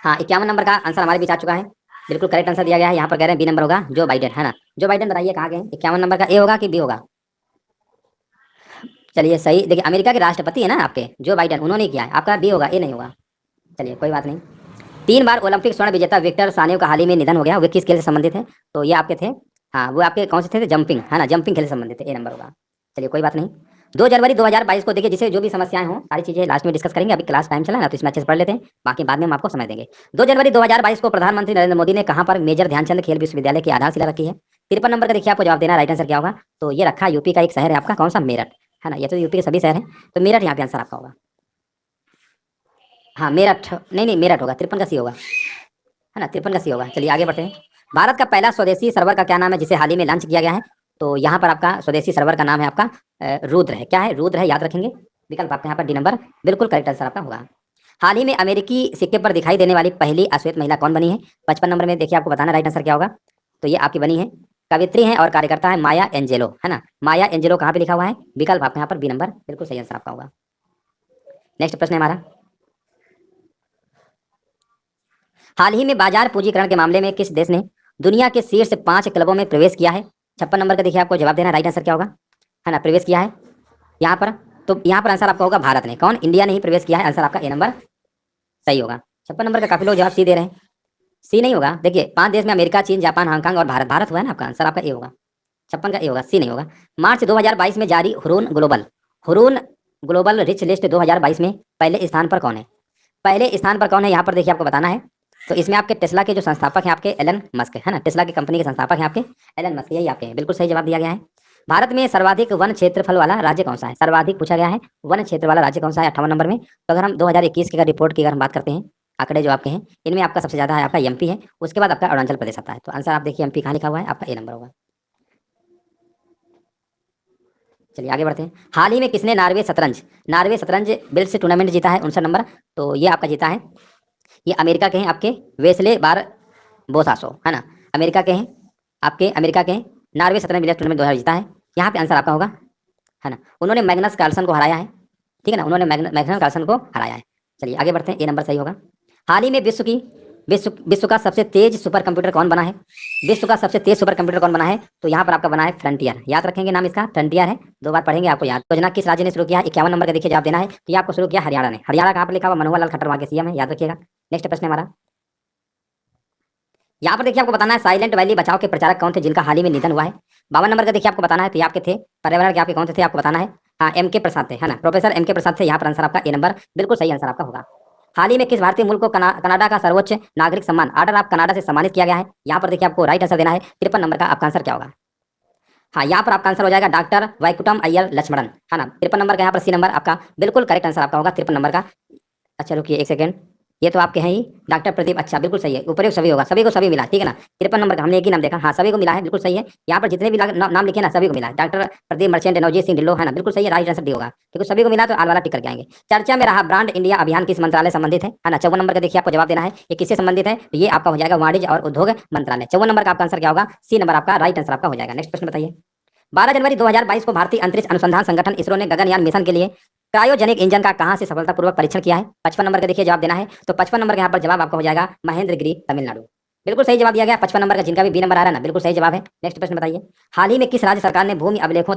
हाँ 51 नंबर का आंसर हमारे बीच आ चुका है, बिल्कुल करेक्ट आंसर दिया गया है। यहाँ पर कह रहे हैं बी नंबर होगा जो बाइडेन, है ना। जो बाइडेन बताइए कहाँ गए? 51 नंबर का ए होगा कि बी होगा? चलिए सही, देखिए अमेरिका के राष्ट्रपति है ना आपके जो बाइडेन, उन्होंने किया है, आपका बी होगा, ए नहीं होगा। चलिए कोई बात नहीं। 3 बार ओलंपिक स्वर्ण विजेता विक्टर सानेव का हाल ही में निधन हो गया, वे किस खेल से संबंधित है? तो ये आपके थे, हाँ वो आपके कौन से थे? जंपिंग, है ना, जंपिंग खेल से संबंधित है, ए नंबर होगा। चलिए कोई बात नहीं। 2 जनवरी 2022 को देखिए जिसे जो भी समस्याएं हो सारी चीजें लास्ट में डिस्कस करेंगे, अभी क्लास टाइम चला ना, तो इसमें अच्छे से पढ़ लेते हैं, बाकी बाद में हम आपको समझ देंगे। 2 जनवरी 2022 को प्रधानमंत्री नरेंद्र मोदी ने कहाँ पर मेजर ध्यानचंद खेल विश्वविद्यालय की आधारशिला रखी है? 53 नंबर का देखिए आपको जवाब देना, राइट आंसर क्या होगा, तो ये रखा यूपी का एक शहर है आपका, कौन सा? मेरठ, है ना, ये तो यूपी के सभी शहर हैं, तो मेरठ यहाँ पे आंसर आपका होगा। हाँ मेरठ, नहीं नहीं मेरठ होगा, 53 का सी होगा, है ना, 53 का सी होगा। चलिए आगे बढ़ते हैं। भारत का पहला स्वदेशी सर्वर का क्या नाम है जिसे हाल ही में लॉन्च किया गया है? तो यहाँ पर आपका स्वदेशी सर्वर का नाम है आपका रुद्र है। क्या है? रुद्र है, याद रखेंगे। विकल्प आपका यहाँ पर डी नंबर, बिल्कुल करेक्ट आंसर आपका होगा। हाल ही में अमेरिकी सिक्के पर दिखाई देने वाली पहली अश्वेत महिला कौन बनी है? 55 नंबर में देखिए आपको बताना राइट आंसर क्या होगा, तो ये आपकी बनी है, कवित्री है और कार्यकर्ता है माया एंजेलो, है ना। माया एंजेलो कहाँ पे लिखा हुआ है? विकल्प आपका यहाँ पर बी नंबर, बिल्कुल सही आंसर आपका होगा। नेक्स्ट प्रश्न है हमारा, हाल ही में बाजार पूंजीकरण के मामले में किस देश ने दुनिया के शीर्ष 5 क्लबों में प्रवेश किया है? 56 नंबर का देखिए आपको जवाब देना, राइट आंसर क्या होगा, है ना, प्रवेश किया है यहाँ पर, तो यहाँ पर आंसर आपका होगा भारत ने। कौन? इंडिया ने ही प्रवेश किया है, आंसर आपका ए नंबर सही होगा। 56 नंबर का काफी लोग जवाब सी दे रहे हैं, सी नहीं होगा। देखिए 5 देश में अमेरिका, चीन, जापान, हांगकांग और भारत, भारत हुआ है ना आपका आंसर, आपका ए होगा। 56 का ए होगा, सी नहीं होगा। मार्च 2022 में जारी हुरून ग्लोबल रिच लिस्ट 2022 में पहले स्थान पर कौन है? पहले स्थान पर कौन है यहाँ पर देखिए आपको बताना है, तो इसमें आपके टेस्ला के जो संस्थापक हैं आपके एलन मस्क, है ना, टेस्ला की कंपनी के संस्थापक हैं आपके एलन मस्क, यही आपके हैं, बिल्कुल सही जवाब दिया गया है। भारत में सर्वाधिक वन क्षेत्रफल वाला राज्य कौन सा है? सर्वाधिक पूछा गया है, वन क्षेत्र वाला राज्य कौन सा है 58 नंबर में? तो अगर हम 2021 की अगर रिपोर्ट की अगर हम बात करते हैं, आंकड़े जो आपके हैं, इनमें आपका सबसे ज्यादा है आपका एमपी है, उसके बाद आपका अरुणाचल प्रदेश आता है, तो आंसर आप देखिए एमपी कहाँ लिखा हुआ है, आपका ए नंबर होगा। चलिए आगे बढ़ते हैं। हाल ही में किसने नार्वे शतरंज बिल्ड्स टूर्नामेंट जीता है? 59 नंबर, तो ये आपका जीता है, ये अमेरिका के हैं आपके वेस्ले बार बोसासो, है ना, अमेरिका के हैं आपके, अमेरिका के हैं, नार्वे शतरंज बिलियर्ड्स टूर्नामेंट 2000 जीता है। यहाँ पे आंसर आपका होगा, है ना, उन्होंने मैग्नस कार्लसन को हराया है, ठीक है ना, उन्होंने मैग्नस कार्लसन को हराया है। चलिए आगे बढ़ते हैं, ए नंबर सही होगा। हाल ही में विश्व की विश्व विश्व का सबसे तेज सुपर कंप्यूटर कौन बना है? विश्व का सबसे तेज सुपर कंप्यूटर कौन बना है? तो यहाँ पर आपका बना है फ्रंटियर। याद रखेंगे नाम इसका, फ्रंटियर है। 2 बार पढ़ेंगे आपको याद। योजना किस राज्य ने शुरू किया? 51 नंबर का देखिए जवाब देना है। तो ये आपको शुरू किया हरियाणा ने। हरियाणा कहाँ पर लिखा हुआ? मनोहर लाल खट्टर वहाँ के सीएम है, याद रखिएगा। नेक्स्ट प्रश्न है हमारा। यहाँ पर देखिए आपको बताना है साइलेंट वैली बचाओ के प्रचारक कौन थे जिनका हाल ही में निधन हुआ है? 52 नंबर का देखिए आपको बताना है। तो ये आपके थे पर्यावरण के, आपके कौन से थे आपको बताना है। हाँ, MK प्रसाद थे, है ना, प्रोफेसर MK प्रसाद थे। यहाँ पर आंसर आपका ए नंबर बिल्कुल सही आंसर आपका होगा। हाल ही में किस भारतीय मुल्क को कनाडा का सर्वोच्च नागरिक सम्मान ऑर्डर ऑफ कनाडा से सम्मानित किया गया है? यहाँ पर देखिए आपको राइट आंसर देना है। 53 नंबर का आपका आंसर क्या होगा? हाँ, यहाँ पर आपका आंसर हो जाएगा डॉक्टर वैकुंठम अय्यर लक्ष्मणन, है ना। 53 नंबर का यहाँ पर सी नंबर आपका बिल्कुल करेक्ट आंसर आपका होगा 53 नंबर का। अच्छा रुकिए एक सेकंड, ये तो आपके हैं ही डॉक्टर प्रदीप। अच्छा बिल्कुल सही है, उपयुक्त सभी होगा, सभी को सभी मिला, ठीक है ना। 53 नंबर का हमने एक ही नाम देखा, हाँ सभी को मिला है, बिल्कुल सही है। यहाँ पर जितने भी नाम लिखे ना सभी को मिला है। डॉक्टर प्रदीप मर्चेंट, नवजीत सिंह ढिल्लो, है ना, बिल्कुल सही है, राइट आंसर डी होगा। क्योंकि सभी को मिला तो आल वाला टिक करके आएंगे। चर्चा में रहा ब्रांड इंडिया अभियान किस मंत्रालय संबंधित है ना। 54 नंबर का देखिए आपको जवाब देना है, ये किससे संबंधित है? तो ये आपका हो जाएगा वाणिज्य और उद्योग मंत्रालय। 54 नंबर का आपका आंसर क्या होगा? सी नंबर आपका राइट आंसर आपका हो जाएगा। नेक्स्ट प्रश्न बताइए। 12 जनवरी 2022 को भारतीय अंतरिक्ष अनुसंधान संगठन इसरो ने गगनयान मिशन के लिए क्रायोजेनिक इंजन का कहां से सफलतापूर्वक परीक्षण किया है? 55 नंबर का देखिए जवाब देना है। तो 55 नंबर का यहाँ पर जवाब आपका हो जाएगा महेंद्रगिरी, तमिलनाडु। बिल्कुल सही जवाब दिया गया 55 नंबर का, जिनका भी बी नंबर आ रहा है ना, बिल्कुल सही जवाब है। नेक्स्ट प्रश्न बताइए। हाल ही में किस राज्य सरकार ने भूमि अभिलेखों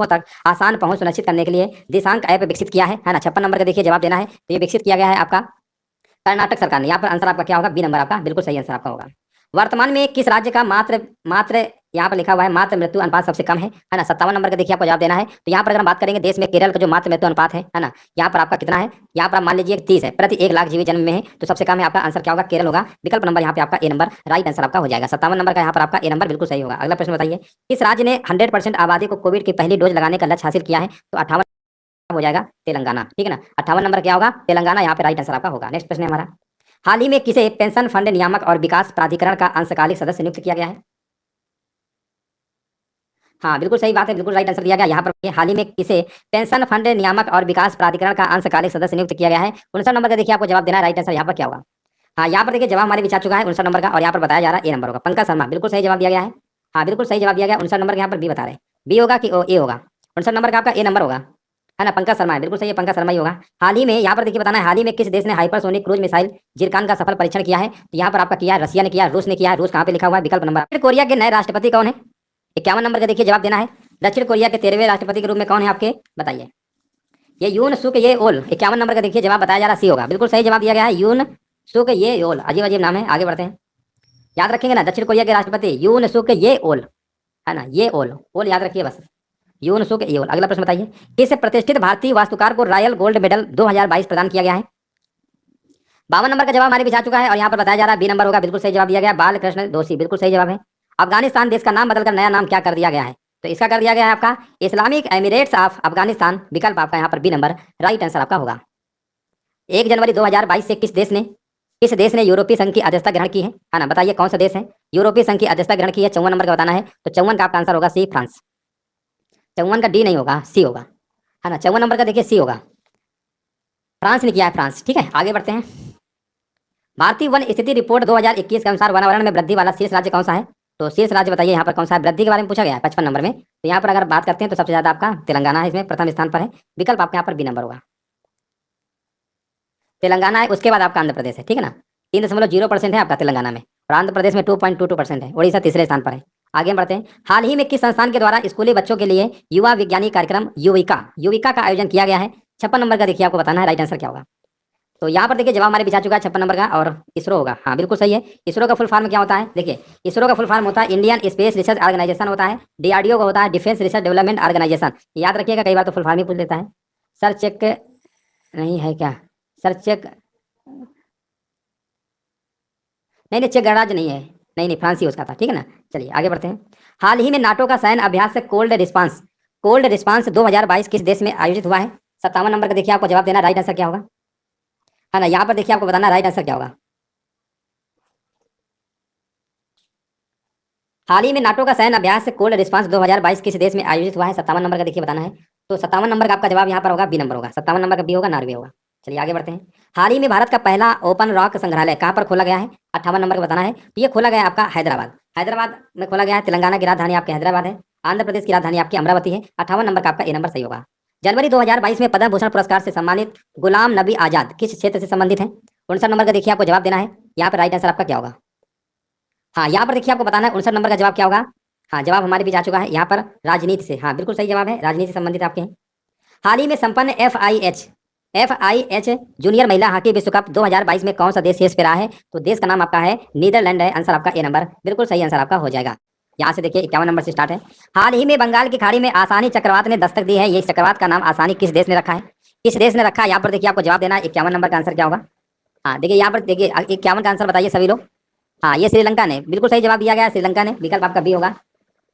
तक आसान पहुंच सुनिश्चित करने के लिए दिशांक ऐप विकसित किया है ना। 56 नंबर का देखिए जवाब देना है। तो ये विकसित किया गया है आपका कर्नाटक सरकार ने। यहाँ पर आंसर आपका क्या होगा? बी नंबर आपका बिल्कुल सही आंसर आपका होगा। वर्तमान में किस राज्य का मात्र मात्र यहाँ पर लिखा हुआ है मात्र मृत्यु अनुपात सबसे कम है ना। 57 नंबर का देखिए आपको जवाब देना है। तो यहाँ पर अगर हम बात करेंगे देश में केरल का जो मात्र मृत्यु अनुपात है ना, यहाँ पर आपका कितना है? यहाँ पर आप मान लीजिए 30 है प्रति 1 लाख जीवित जन्म में है, तो सबसे कम है आपका आंसर क्या होगा? केरल होगा। विकल्प नंबर यहाँ पे आपका ए नंबर राइट आंसर आपका हो जाएगा। 57 नंबर का यहाँ पर आपका ए नंबर बिल्कुल सही होगा। अगला प्रश्न बताइए। किस राज्य ने 100% आबादी को कोविड की पहली डोज लगाने का लक्ष्य हासिल किया है? तो 58 हो जाएगा तेलंगाना, ठीक है ना। 58 नंबर क्या होगा? तेलंगाना यहाँ पे राइट आंसर आपका होगा। नेक्स्ट प्रश्न है हमारा। हाल ही में किसे पेंशन फंड नियामक और विकास प्राधिकरण का अंशकालिक सदस्य नियुक्त किया गया है? हाँ बिल्कुल सही बात है, बिल्कुल राइट आंसर दिया गया। यहाँ पर हाल ही में किसे पेंशन फंड नियामक और विकास प्राधिकरण का अंशकालिक सदस्य नियुक्त किया गया है? 59 नंबर का देखिए आपको जवाब देना है। राइट आंसर यहाँ पर क्या होगा? हाँ, यहाँ पर देखिए जवाब हमारे बीच आ चुका है 59 नंबर का, और यहाँ पर बताया जा रहा है ए नंबर होगा। पंकज शर्मा, बिल्कुल सही जवाब दिया गया है। हाँ बिल्कुल सही जवाब दिया गया। 59 नंबर का यहाँ पर बी बता रहे हैं, बी होगा कि ए होगा? 59 नंबर का आपका ए नंबर होगा, है ना। पंकज शर्मा है, बिल्कुल सही है, पंकज शर्मा ही होगा। हाल ही में यहाँ पर देखिए बताना है, हाल ही में किस देश ने हाइपरसोनिक क्रूज मिसाइल जिरकान का सफल परीक्षण किया है? तो यहाँ पर आपका किया रसिया ने किया, रूस ने किया। रूस कहाँ पे लिखा हुआ है? विकल्प नंबर। दक्षिण कोरिया के नए राष्ट्रपति कौन है? 51 नंबर का देखिए जवाब देना है। दक्षिण कोरिया के 13वें राष्ट्रपति के रूप में कौन है आपके? बताइए। ये यून सुक ये ओल। 51 नंबर का देखिए जवाब बताया जा रहा सी होगा, बिल्कुल सही जवाब दिया गया है। यून सुक ये ओल, अजीब अजीब नाम है, आगे बढ़ते हैं। याद रखेंगे ना, दक्षिण कोरिया के राष्ट्रपति यून सुक ये ओल, है ना, ये ओल ओल याद रखिए बस, यून सुक ये ओल। अगला प्रश्न बताइए। किस प्रतिष्ठित भारतीय वास्तुकार को रॉयल गोल्ड मेडल 2022 प्रदान किया गया है? 52 नंबर का जवाब हमारे बीच आ चुका है, और यहाँ पर बताया जा रहा है बी नंबर होगा, बिल्कुल सही जवाब दिया गया। बालकृष्ण दोषी, बिल्कुल सही जवाब है। अफगानिस्तान देश का नाम बदलकर नया नाम क्या कर दिया गया है? तो इसका कर दिया गया है आपका इस्लामिक एमिरेट्स ऑफ अफगानिस्तान। विकल्प आपका यहाँ पर बी नंबर राइट आंसर आपका होगा। 1 जनवरी 2022 से किस देश ने यूरोपीय संघ की अध्यक्षता ग्रहण की है ना। बताइए कौन सा देश है यूरोपीय संघ की अध्यक्षता ग्रहण की है? 54 नंबर का बताना है। तो 54 का आपका आंसर होगा सी, फ्रांस। 54 का डी नहीं होगा, सी होगा, है ना। 54 नंबर का देखिए सी होगा, फ्रांस ने किया है, फ्रांस। ठीक है, आगे बढ़ते हैं। भारतीय वन स्थिति रिपोर्ट 2021 के अनुसार वातावरण में वृद्धि वाला शीर्ष राज्य कौन सा है? तो शीर्ष राज्य बताइए यहाँ पर कौन सा है? वृद्धि के बारे में पूछा गया है 55 नंबर में। तो यहाँ पर अगर बात करते हैं तो सबसे ज्यादा आपका तेलंगाना है, इसमें प्रथम स्थान पर है। विकल्प आपका यहाँ पर बी नंबर होगा, तेलंगाना है, उसके बाद आपका आंध्र प्रदेश है, ठीक है ना। 3.0% है आपका तेलंगाना में, और आंध्र प्रदेश में 2.22% है। उड़ीसा तीसरे स्थान पर है। आगे हम बढ़ते हैं। हाल ही में किस संस्थान के द्वारा स्कूली बच्चों के लिए युवा विज्ञानी कार्यक्रम युविका युविका का आयोजन किया गया है? 56 नंबर का देखिए आपको बताना है, राइट आंसर क्या होगा? तो यहाँ पर देखिए जवाब हमारे बिछा चुका है 56 नंबर का, और इसरो होगा। हाँ बिल्कुल सही है। इसरो का फुल फॉर्म क्या होता है? देखिए, इसरो का फुल फॉर्म होता है इंडियन स्पेस रिसर्च ऑर्गेनाइजेशन होता है। डीआरडीओ का होता है डिफेंस रिसर्च डेवलपमेंट ऑर्गेनाइजेशन। याद रखिएगा, कई बार तो फुल फॉर्म ही पूछ लेता है। सर चेक नहीं है क्या? सर चेक नहीं नहीं, चेक गणराज्य नहीं है, नहीं नहीं, फ्रांस ही उसका था, ठीक है ना। चलिए आगे बढ़ते हैं। हाल ही में नाटो का सैन्य अभ्यास से कोल्ड रिस्पांस 2022 किस देश में आयोजित हुआ है? 57 नंबर का देखिए आपको जवाब देना, राइट आंसर क्या होगा? है ना, यहाँ पर देखिए आपको बताना राइट आंसर क्या होगा। हाल ही में नाटो का सैन्य अभ्यास से कोल्ड रिस्पांस 2022 किस देश में आयोजित हुआ है? 57 नंबर का देखिए बताना है। तो 57 नंबर का आपका जवाब यहाँ पर होगा बी नंबर होगा। 57 नंबर का बी होगा, नॉर्वे होगा। चलिए आगे बढ़ते हैं। हाल ही में भारत का पहला ओपन रॉक संग्रहालय कहाँ पर खोला गया है? 58 नंबर का बताना है। तो ये खोला गया है आपका हैदराबाद, हैदराबाद में खोला गया है। तेलंगाना की राजधानी आपकी हैदराबाद है, आंध्र प्रदेश की राजधानी आपकी अमरावती है। 58 नंबर का आपका ए नंबर सही होगा। जनवरी 2022 में पद्म भूषण पुरस्कार से सम्मानित गुलाम नबी आजाद किस क्षेत्र से संबंधित है? 59 नंबर का देखिए आपको जवाब देना है। यहाँ पर राइट आंसर आपका क्या होगा? हाँ, यहाँ पर देखिए आपको बताना है 59 नंबर का जवाब क्या होगा। हाँ, जवाब हमारे बीच आ चुका है यहाँ पर राजनीति से। हाँ, बिल्कुल सही जवाब है, राजनीति से संबंधित आपके हैं। हाल ही में संपन्न एफ आई एच जूनियर महिला हॉकी विश्व कप 2022 में कौन सा देश शीर्ष पे रहा है? तो देश का नाम आपका है नीदरलैंड है। आंसर आपका ए नंबर बिल्कुल सही आंसर आपका हो जाएगा। यहाँ से देखिए 51 नंबर से स्टार्ट है। हाल ही में बंगाल की खाड़ी में आसानी चक्रवात ने दस्तक दी है। ये चक्रवात का नाम आसानी किस देश ने रखा है? किस देश ने रखा है? यहाँ पर देखिए आपको जवाब देना है। 51 नंबर का आंसर क्या होगा? हाँ, देखिए यहाँ पर देखिए 51 का आंसर बताइए सभी लोग। हाँ, ये श्रीलंका ने बिल्कुल सही जवाब दिया गया है, श्रीलंका ने। विकल्प आपका बी होगा।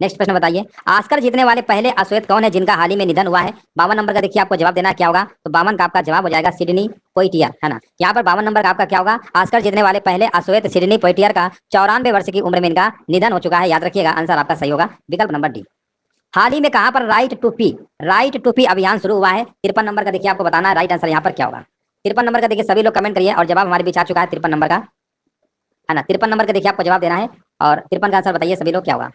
नेक्स्ट प्रश्न बताइए, ऑस्कर जीतने वाले पहले अश्वेत कौन है जिनका हाल ही में निधन हुआ है? 52 नंबर का देखिए आपको जवाब देना है, क्या होगा? तो 52 का आपका जवाब हो जाएगा सिडनी पोइटियर, है ना। यहाँ पर 52 नंबर का आपका क्या होगा? ऑस्कर जीतने वाले पहले अश्वेत सिडनी पोइटियर का 94 वर्ष की उम्र में इनका निधन हो चुका है। याद रखिएगा, आंसर आपका सही होगा विकल्प नंबर डी। हाल ही में कहाँ पर राइट टू पी अभियान शुरू हुआ है? 53 नंबर का देखिए आपको बताना है राइट आंसर यहाँ पर क्या होगा। 53 नंबर का देखिए सभी लोग कमेंट करिए और जवाब हमारे बीच आ चुका है 53 नंबर का, है ना। 53 नंबर का देखिए आपको जवाब देना है और 53 का आंसर बताइए सभी लोग क्या होगा?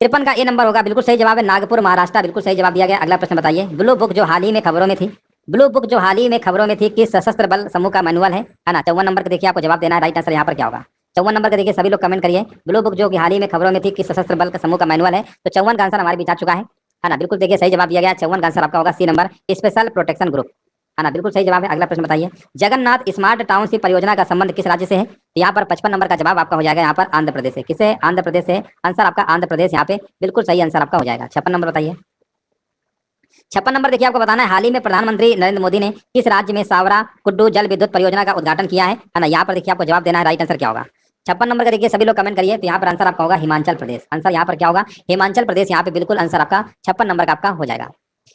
53 का ए नंबर होगा, बिल्कुल सही जवाब है, नागपुर महाराष्ट्र। बिल्कुल सही जवाब दिया गया। अगला प्रश्न बताइए, ब्लू बुक जो हाल ही में खबरों में थी, किस सशस्त्र बल समूह का मैनुअल है ना। 54 नंबर का देखिए आपको जवाब देना है, राइट आंसर यहाँ पर क्या होगा? 54 नंबर का देखिए सभी लोग कमेंट करिए, ब्लू बुक जो कि हाल ही में खबरों में थी किस सशस्त्र बल का समूह का मैनुअल है? तो 54 का आंसर हमारे बीच आ चुका है ना। बिल्कुल देखिए सही जवाब दिया गया। 54 का आंसर आपका होगा C number, special protection group, है ना। बिल्कुल सही जवाब है। अगला प्रश्न बताइए, जगन्नाथ स्मार्ट टाउनशिप परियोजना का संबंध किस राज्य से है? तो यहाँ पर 55 नंबर का जवाब आपका हो जाएगा यहाँ पर आंध्र प्रदेश से। किसे? आंध्र प्रदेश से। आंसर आपका आंध्र प्रदेश यहाँ पे बिल्कुल सही आंसर आपका हो जाएगा। 56 नंबर बताइए। 56 नंबर देखिए आपको बताना है, हाल ही में प्रधानमंत्री नरेंद्र मोदी ने किस राज्य में सावरा कुड्डू जल विद्युत परियोजना का उद्घाटन किया है ना। यहाँ पर देखिए आपको जवाब देना है, राइट आंसर क्या होगा? 56 नंबर का देखिए सभी लोग कमेंट करिए। तो यहाँ पर आंसर आपका होगा हिमाचल प्रदेश। आंसर यहाँ पर क्या होगा? हिमाचल प्रदेश। यहाँ पे बिल्कुल आंसर आपका 56 नंबर का आपका हो जाएगा।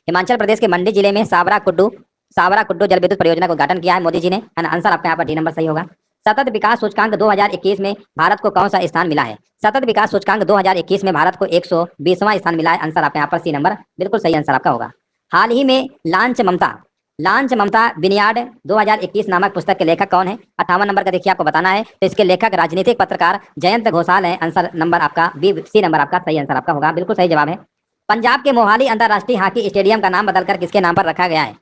हिमाचल प्रदेश के मंडी जिले में सावरा कुड्डू जल विद्युत परियोजना का उद्घाटन किया है मोदी जी ने, है ना। आंसर आपका यहाँ पर डी नंबर सही होगा। सतत विकास सूचकांक 2021 में भारत को कौन सा स्थान मिला है? सतत विकास सूचकांक 2021 में भारत को 120वां स्थान मिला है। आंसर आपका यहाँ पर सी नंबर बिल्कुल सही आंसर आपका होगा। हाल ही में लांच ममता बिनियाड 2021 नामक पुस्तक के लेखक कौन है? 58 नंबर का देखिए आपको बताना है। तो इसके लेखक राजनीतिक पत्रकार जयंत घोषाल है। आंसर नंबर आपका बी, सी नंबर आपका सही आंसर आपका होगा, बिल्कुल सही जवाब है। पंजाब के मोहाली अंतर्राष्ट्रीय हॉकी स्टेडियम का नाम बदलकर किसके नाम पर रखा गया है?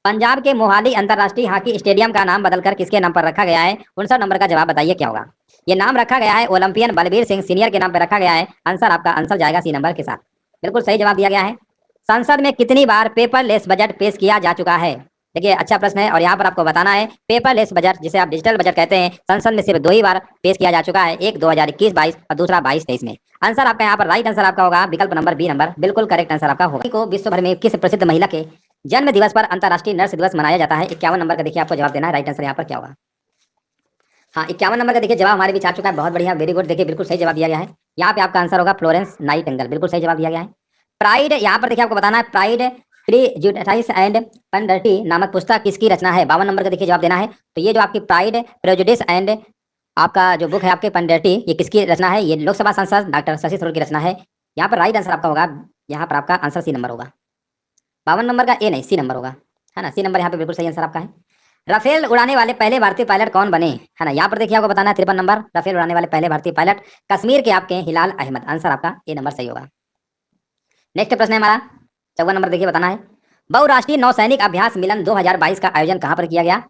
पंजाब के मोहाली अंतर्राष्ट्रीय हॉकी स्टेडियम का नाम बदलकर किसके नाम पर रखा गया है? 59 नंबर का जवाब बताइए क्या होगा? ये नाम रखा गया है ओलंपियन बलबीर सिंह सीनियर के नाम पर रखा गया है। आंसर आपका आंसर जाएगा सी नंबर के साथ, बिल्कुल सही जवाब दिया गया है। संसद में कितनी बार पेपरलेस बजट पेश किया जा चुका है? देखिए अच्छा प्रश्न है और यहाँ पर आपको बताना है, पेपरलेस बजट जिसे आप डिजिटल बजट कहते हैं, संसद में सिर्फ 2 ही बार पेश किया जा चुका है, एक 2021-22 और दूसरा 22-23 में। आंसर आपका यहाँ पर राइट आंसर आपका होगा विकल्प नंबर बी नंबर, बिल्कुल करेक्ट आंसर आपका होगा। को विश्व भर में किस प्रसिद्ध महिला के जन्म दिवस पर अंतर्राष्ट्रीय नर्स दिवस मनाया जाता है? 51 नंबर का देखिए आपको जवाब देना है, राइट आंसर यहाँ पर क्या होगा? हाँ, 51 नंबर का देखिए जवाब हमारे बीच आ चुका है, बहुत बढ़िया, वेरी गुड। देखिए बिल्कुल सही जवाब दिया गया है। यहाँ पे आपका आंसर होगा फ्लोरेंस नाइटिंगेल, बिल्कुल सही जवाब दिया गया है। प्राइड, यहाँ पर देखिए आपको बताना है, प्राइड प्रीजुडिस एंड पेनल्टी नामक पुस्तक किसकी रचना है? 52 नंबर का देखिए जवाब देना है। तो ये जो आपकी प्राइड प्रेजुडिस एंड आपका जो बुक है आपके पेनल्टी, ये किसकी रचना है? ये लोकसभा सांसद डॉक्टर शशि थरूर की रचना है। यहाँ पर राइट आंसर आपका होगा, यहाँ पर आपका आंसर सी नंबर होगा। 52 नंबर का ए नहीं, सी नंबर होगा, है ना। सी नंबर यहाँ पे बिल्कुल सही आंसर आपका है। राफेल उड़ाने वाले पहले भारतीय पायलट कौन बने? है ना। यहाँ पर देखिए आपको बताना है 53 नंबर, राफेल उड़ाने वाले पहले भारतीय पायलट कश्मीर के आपके हिलाल अहमद। आंसर आपका ए नंबर सही होगा। नेक्स्ट प्रश्न है हमारा 54 नंबर देखिए बताना है, बहुराष्ट्रीय नौसैनिक अभ्यास मिलन 2022 का आयोजन कहाँ पर किया गया?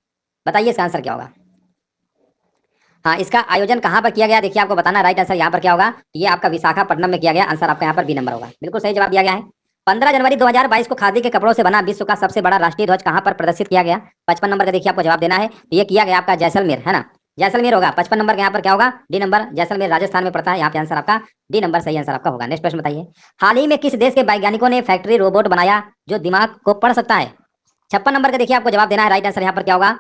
बताइए इसका आंसर क्या होगा? हाँ, इसका आयोजन कहाँ पर किया गया देखिए आपको बताना है, राइट आंसर यहाँ पर क्या होगा? ये आपका विशाखापट्टनम में किया गया। आंसर आपका यहाँ पर बी नंबर होगा, बिल्कुल सही जवाब दिया गया है। 15 जनवरी 2022 को खादी के कपड़ों से बना विश्व का सबसे बड़ा राष्ट्रीय ध्वज कहाँ पर प्रदर्शित किया गया? 55 नंबर का देखिए आपको जवाब देना है। तो ये किया गया आपका जैसलमेर, है ना, जैसलमेर होगा। 55 नंबर का यहाँ पर क्या होगा? डी नंबर, जैसलमेर राजस्थान में पड़ता है। यहाँ पे आंसर आपका डी नंबर सही आंसर आपका होगा। नेक्स्ट प्रश्न बताइए, हाल ही में किस देश के वैज्ञानिकों ने फैक्ट्री रोबोट बनाया जो दिमाग को पढ़ सकता है? 56 नंबर का देखिए आपको जवाब देना है, राइट आंसर यहाँ पर क्या होगा?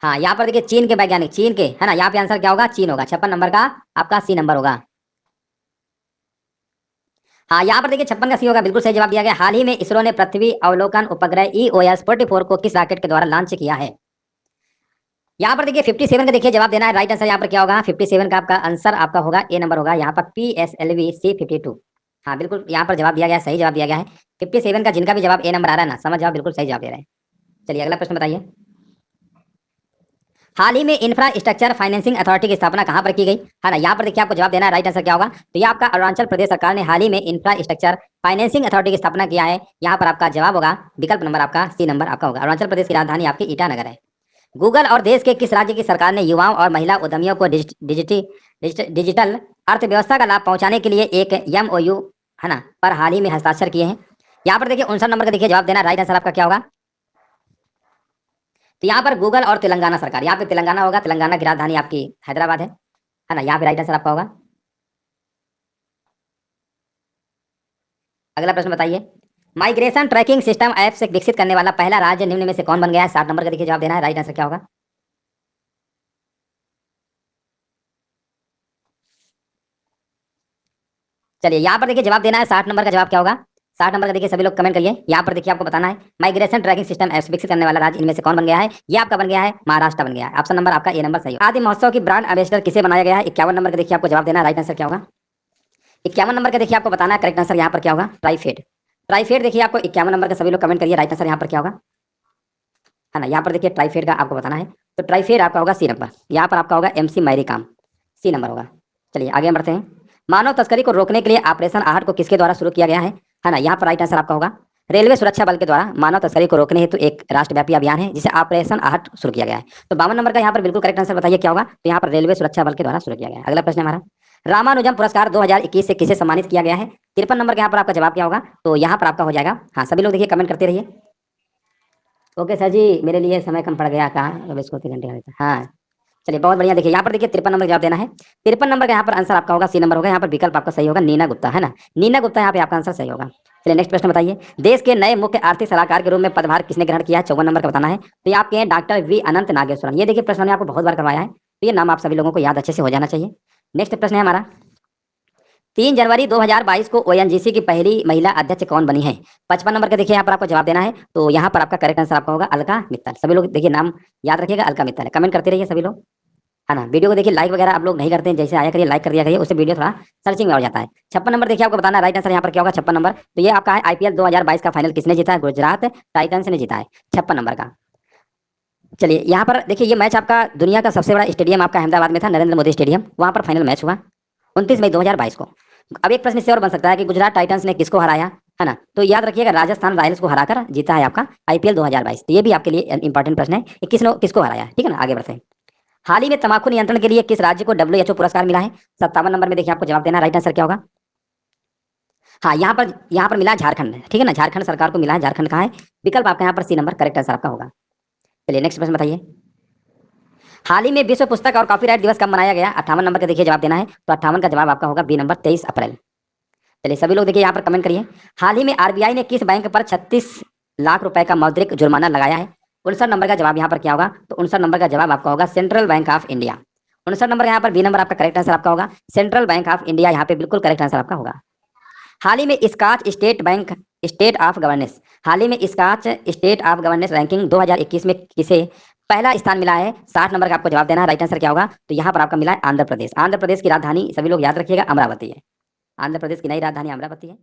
हाँ, यहाँ पर देखिए चीन के वैज्ञानिक, चीन के, है ना। यहाँ पे आंसर क्या होगा? चीन होगा। 56 नंबर का आपका सी नंबर होगा। हाँ, यहाँ पर देखिए 56 का सी होगा, बिल्कुल सही जवाब दिया गया। हाल ही में इसरो ने पृथ्वी अवलोकन उपग्रह EOS-44 को किस रॉकेट के द्वारा लॉन्च किया है? यहाँ पर देखिए 57 का देखिए जवाब देना है, राइट आंसर यहाँ पर क्या होगा? 57 का आपका आंसर आपका होगा ए नंबर होगा, यहाँ पर PSLV-C52। हाँ, बिल्कुल यहाँ पर जवाब दिया गया, सही जवाब दिया गया है। 57 का जिनका भी जवाब ए नंबर आ रहा है ना, समझ जाओ बिल्कुल सही जवाब दे रहे हैं। चलिए अगला प्रश्न बताइए, हाल ही में इंफ्रास्ट्रक्चर फाइनेंसिंग अथॉरिटी की स्थापना कहाँ पर की गई? है ना। यहाँ पर देखिए आपको जवाब देना है, राइट आंसर क्या होगा? तो ये आपका अरुणाचल प्रदेश सरकार ने हाल ही में इंफ्रास्ट्रक्चर फाइनेंसिंग अथॉरिटी की स्थापना किया है। यहाँ पर आपका जवाब होगा विकल्प नंबर आपका सी नंबर आपका होगा। अरुणाचल प्रदेश की राजधानी आपकी ईटानगर है। गूगल और देश के किस राज्य की सरकार ने युवाओं और महिला उद्यमियों को डिजिटल अर्थव्यवस्था का लाभ पहुंचाने के लिए एक एमओयू है ना पर हाल ही में हस्ताक्षर किए हैं? यहाँ पर देखिए 59 नंबर का देखिए जवाब देना, राइट आंसर आपका क्या होगा? तो यहाँ पर गूगल और तेलंगाना सरकार, यहाँ पे तेलंगाना होगा, तेलंगाना की राजधानी आपकी हैदराबाद है ना, यहाँ पे राइट आंसर आपका होगा। अगला प्रश्न बताइए, माइग्रेशन ट्रैकिंग सिस्टम ऐप से विकसित करने वाला पहला राज्य निम्न में से कौन बन गया है? 60 नंबर का देखिए जवाब देना है, राइट आंसर क्या होगा? चलिए यहाँ पर देखिए जवाब देना है, 60 नंबर का जवाब क्या होगा? 60 नंबर का देखिए सभी लोग कमेंट करिए। यहाँ पर देखिए आपको बताना है माइग्रेशन ट्रैकिंग सिस्टम ऐप विकसित करने वाला राज्य इनमें से कौन बन गया है? ये आपका बन गया है महाराष्ट्र बन गया है। ऑप्शन नंबर आपका ए नंबर सही है। आदि महोत्सव की ब्रांड एम्बेसडर किसे बनाया गया है? 51 नंबर का देखिए आपको जवाब देना है, राइट आंसर क्या होगा? 51 नंबर का देखिए आपको बताना है, करेक्ट आंसर यहाँ पर क्या होगा? ट्राइफेड। ट्राइफेड देखिए आपको 51 नंबर का सभी लोग कमेंट करिए, राइट आंसर यहाँ पर क्या होगा? है ना, यहाँ पर देखिए ट्राइफेड का आपको बताना है, तो ट्राइफेड आपका होगा सी नंबर। यहाँ पर आपका होगा MC मैरी काम, सी नंबर होगा। चलिए आगे बढ़ते हैं, मानव तस्करी को रोकने के लिए ऑपरेशन आहट को किसके द्वारा शुरू किया गया है ना, यहाँ पर राइट आंसर आपका होगा रेलवे सुरक्षा बल के द्वारा मानव तस्करी को रोकने हेतु एक राष्ट्रव्यापी अभियान है जिसे ऑपरेशन आहट शुरू किया गया है। तो 52 नंबर का यहाँ पर बिल्कुल करेक्ट आंसर बताइए क्या होगा? तो यहाँ पर रेलवे सुरक्षा बल के द्वारा शुरू किया गया है। अगला प्रश्न हमारा, रामानुजम पुरस्कार 2021 से किसे सम्मानित किया गया है? 53 नंबर का यहाँ पर आपका जवाब क्या होगा? तो यहाँ पर आपका हो जाएगा, हाँ सभी लोग देखिए कमेंट करते रहिए। ओके सर जी, मेरे लिए समय कम पड़ गया, कहाँ अब इसको 3 घंटे का देता हाँ। चलिए बहुत बढ़िया, देखिए यहाँ पर देखिए 53 नंबर जवाब देना है। 53 नंबर का यहाँ पर आंसर आपका होगा सी नंबर होगा। यहाँ पर विकल्प आपका सही होगा नीना गुप्ता, है ना, नीना गुप्ता यहाँ पे आपका आंसर सही होगा। चलिए नेक्स्ट प्रश्न बताइए, देश के नए मुख्य आर्थिक सलाहकार के रूप में पदभार किसने ग्रहण किया है? 54 नंबर का बताना है। तो ये आपके हैं डॉक्टर वी अनंत नागेश्वरन। ये देखिए प्रश्न मैंने आपको बहुत बार करवाया है, तो ये नाम आप सभी लोगों को याद अच्छे से हो जाना चाहिए। नेक्स्ट प्रश्न है हमारा, 3 जनवरी 2022 को ONGC की पहली महिला अध्यक्ष कौन बनी है? 55 नंबर का देखिए यहाँ पर आपको जवाब देना है, तो यहाँ पर आपका करेक्ट आंसर आपका होगा अलका मित्तल। सभी लोग देखिए नाम याद रखिएगा, अलका मित्तल है। कमेंट करते रहिए सभी लोग, है ना। वीडियो को देखिए लाइक वगैरह आप लोग नहीं करते हैं, जैसे आया करिए लाइक कर दिया करिए, उससे वीडियो थोड़ा सर्चिंग में हो जाता है। 56 नंबर देखिए आपको बताना है, राइट आंसर यहाँ पर क्या होगा? 56 नंबर, तो ये आपका है IPL 2022 का फाइनल किसने जीता है? गुजरात टाइटंस ने जीता है 56 नंबर का। चलिए यहाँ पर देखिए, ये मैच आपका दुनिया का सबसे बड़ा स्टेडियम आपका अहमदाबाद में था, नरेंद्र मोदी स्टेडियम, वहाँ पर फाइनल मैच हुआ 29 मई 2022 को। अब एक प्रश्न इससे और बन सकता है कि गुजरात टाइटंस ने किसको हराया, है ना, तो याद रखिएगा राजस्थान रॉयल्स को हराकर जीता है आपका IPL 2022। तो ये भी आपके लिए इंपॉर्टेंट प्रश्न है कि किसको हराया है, ठीक है ना। आगे बढ़ते हैं, हाल ही में तंबाकू नियंत्रण के लिए किस राज्य को WHO पुरस्कार मिला है? 57 नंबर में देखिए आपको जवाब देना, राइट आंसर क्या होगा? हाँ यहाँ पर मिला झारखंड, ठीक है ना, झारखंड सरकार को मिला है। झारखंड कहाँ है? विकल्प आपका यहाँ पर सी नंबर करेक्ट आंसर आपका होगा। चलिए नेक्स्ट प्रश्न बताइए, हाल ही में विश्व पुस्तक और कॉपीराइट दिवस कब मनाया गया? 58 नंबर का देखिए जवाब देना है, तो 58 का जवाब आपका होगा बी नंबर 23 अप्रैल। चलिए सभी लोग देखिए यहाँ पर कमेंट करिए, हाल ही में RBI ने किस बैंक पर 36 लाख रुपए का मौद्रिक जुर्माना लगाया है? 59 नंबर का जवाब यहाँ पर क्या होगा? तो 59 नंबर का जवाब आपका होगा central bank of India. 59 number यहाँ पर बी नंबर आपका करेक्ट आंसर आपका होगा, सेंट्रल बैंक ऑफ इंडिया यहाँ पे बिल्कुल करेक्ट आंसर आपका होगा। हाल ही में Skoch state bank state of governance, हाल ही में Skoch state of governance ranking 2021 में किसे पहला स्थान मिला है? 60 नंबर का आपको जवाब देना है, राइट आंसर क्या होगा? तो यहाँ पर आपका मिला है आंध्र प्रदेश। आंध्र प्रदेश की राजधानी सभी लोग याद रखिएगा अमरावती है। आंध्र प्रदेश की नई राजधानी अमरावती है।